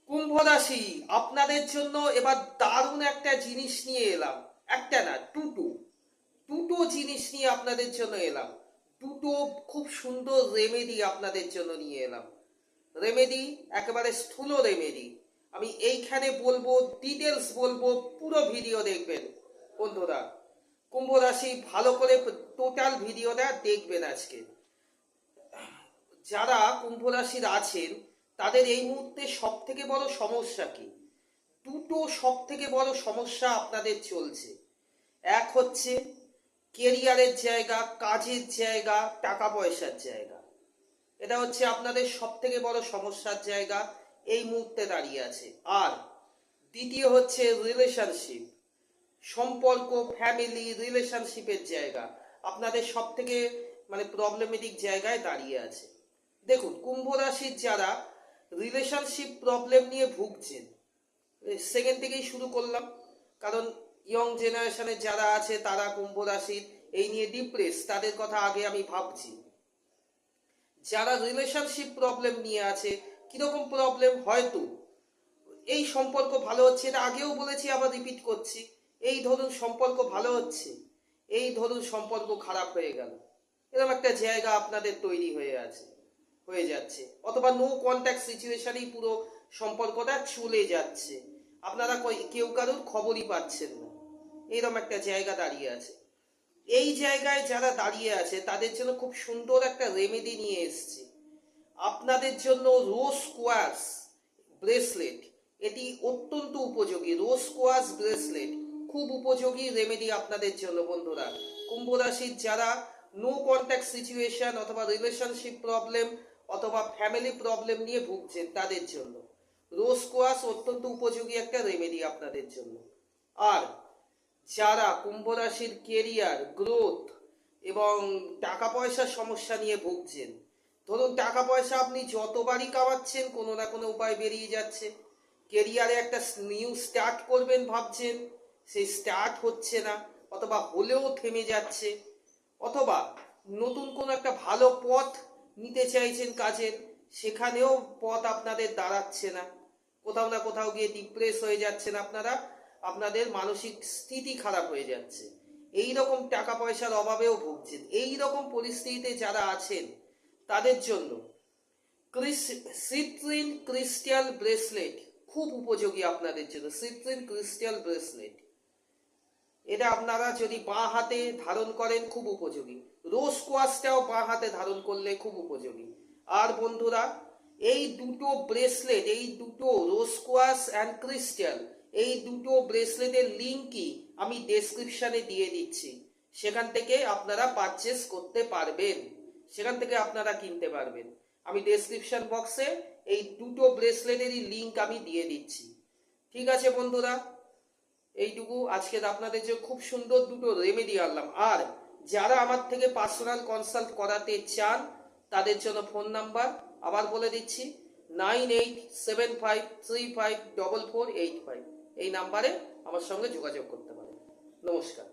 কুম্ভ রাশি আপনাদের জন্য এবার দারুণ একটা জিনিস নিয়ে এলাম। একটা না, দুটো দুটো জিনিস নিয়ে আপনাদের জন্য এলাম। দুটো খুব সুন্দর রেমেডি আপনাদের জন্য নিয়ে এলাম। রেমেডি, একেবারে স্থূল রেমেডি। আমি এইখানে বলবো, ডিটেলস বলবো, পুরো ভিডিও দেখবেন বন্ধুরা। কুম্ভ রাশি ভালো করে টোটাল ভিডিওটা দেখবেন আজকে। যারা কুম্ভ রাশির আছেন তাদের এই মুহূর্তে সব থেকে বড় সমস্যা কি? দুটো সব থেকে বড় সমস্যা আপনাদের চলছে। এক হচ্ছে কেরিয়ারের জায়গা, কাজের জায়গা, টাকা পয়সার জায়গা। এটা হচ্ছে আপনাদের সব থেকে বড় সমস্যার জায়গা এই মুহূর্তে দাঁড়িয়ে আছে। আর দ্বিতীয় হচ্ছে রিলেশনশিপ, সম্পর্ক, ফ্যামিলি, রিলেশনশিপের জায়গা আপনাদের সব থেকে প্রবলেমেটিক জায়গায় দাঁড়িয়ে আছে। দেখুন, কুম্ভ রাশির যারা রিলেশনশিপ প্রবলেম নিয়ে ভুগছেন, সেকেন্ড থেকেই শুরু করলাম, কারণ ইয়ং জেনারেশনের যারা আছে তারা কুম্ভ রাশির এই নিয়ে ডিপ্রেস, তাদের কথা আগে আমি ভাবছি। যারা রিলেশনশিপ প্রবলেম নিয়ে আছে, কিরকম প্রবলেম? হয়তো এই সম্পর্ক ভালো হচ্ছে, এটা আগেও বলেছি, আবার রিপিট করছি। এই ধরুন সম্পর্ক ভালো হচ্ছে, এই ধরুন সম্পর্ক খারাপ হয়ে গেল, এরকম একটা জায়গা আপনাদের তৈরি হয়ে যাচ্ছে। অথবা নো কন্ট্যাক্ট সিচুয়েশনেই পুরো সম্পর্কটা চলে যাচ্ছে, আপনারা কেউ কারোর খবরই পাচ্ছেন না, এরকম একটা জায়গা দাঁড়িয়ে আছে। এই জায়গায় যারা দাঁড়িয়ে আছে তাদের জন্য খুব সুন্দর একটা রেমেডি নিয়ে এসেছি আপনাদের জন্য। রোজ কোয়াশ ব্রেসলেট, এটি অত্যন্ত উপযোগী। রোজ কোয়াশ ব্রেসলেট খুব উপযোগী রেমেডি আপনাদের জন্য বন্ধুরা। কুম্ভ রাশির যারা নো কন্ট্যাক্ট সিচুয়েশন অথবা রিলেশনশিপ প্রবলেম অথবা ফ্যামিলি প্রবলেম নিয়ে ভুগছেন তাদের জন্য রোজ কোয়াশ অত্যন্ত উপযোগী একটা রেমেডি আপনাদের জন্য। আর যারা কুম্ভ রাশির কেরিয়ার, গ্রোথ এবং টাকা পয়সার সমস্যা নিয়ে ভুগছেন, ধরুন টাকা পয়সা আপনি যতবারই কামাচ্ছেন কোনো না কোনো উপায় বেরিয়ে যাচ্ছে, কেরিয়ারে একটা নিউ স্টার্ট করবেন ভাবছেন, সেই স্টার্ট হচ্ছে না, অথবা হলেও থেমে যাচ্ছে, অথবা নতুন কোনো একটা ভালো পথ নিতে চাইছেন কাজের, সেখানেও পথ আপনাদের দাঁড়াচ্ছে না, কোথাও না কোথাও গিয়ে ডিপ্রেস হয়ে যাচ্ছেন আপনারা, আপনাদের মানসিক স্থিতি খারাপ হয়ে যাচ্ছে, এই রকম টাকা পয়সার অভাবেও ভুগছেন। এই রকম পরিস্থিতিতে যারা আছেন তাদের জন্য সিট্রিন ক্রিস্টাল ব্রেসলেট খুব উপযোগী আপনাদের জন্য। সিট্রিন ক্রিস্টাল ব্রেসলেট, এটা আপনারা যদি বাঁ হাতে ধারণ করেন খুব উপযোগী। রোজ কোয়াশটাও বাঁ হাতে ধারণ করলে খুব উপযোগী। আর বন্ধুরা, এই দুটো ব্রেসলেট, এই দুটো রোজ কোয়াশ অ্যান্ড ক্রিস্টাল, এই দুটো ব্রেসলেটের লিঙ্কই আমি ডেসক্রিপশনে দিয়ে দিচ্ছি, সেখান থেকে আপনারা পারচেস করতে পারবেন, সেখান থেকে আপনারা কিনতে পারবেন। আমি ডেসক্রিপশন বক্সে এই দুটো ব্রেসলেটেরই লিঙ্ক আমি দিয়ে দিচ্ছি। ঠিক আছে বন্ধুরা, এইটুকু আজকে আপনাদের যে খুব সুন্দর দুটো রেমেডি আনলাম। আর যারা আমার থেকে পার্সোনাল কনসাল্ট করাতে চান তাদের জন্য ফোন নাম্বার আবার বলে দিচ্ছি, 9875354485। এই নাম্বারে আমার সঙ্গে যোগাযোগ করতে পারেন। নমস্কার।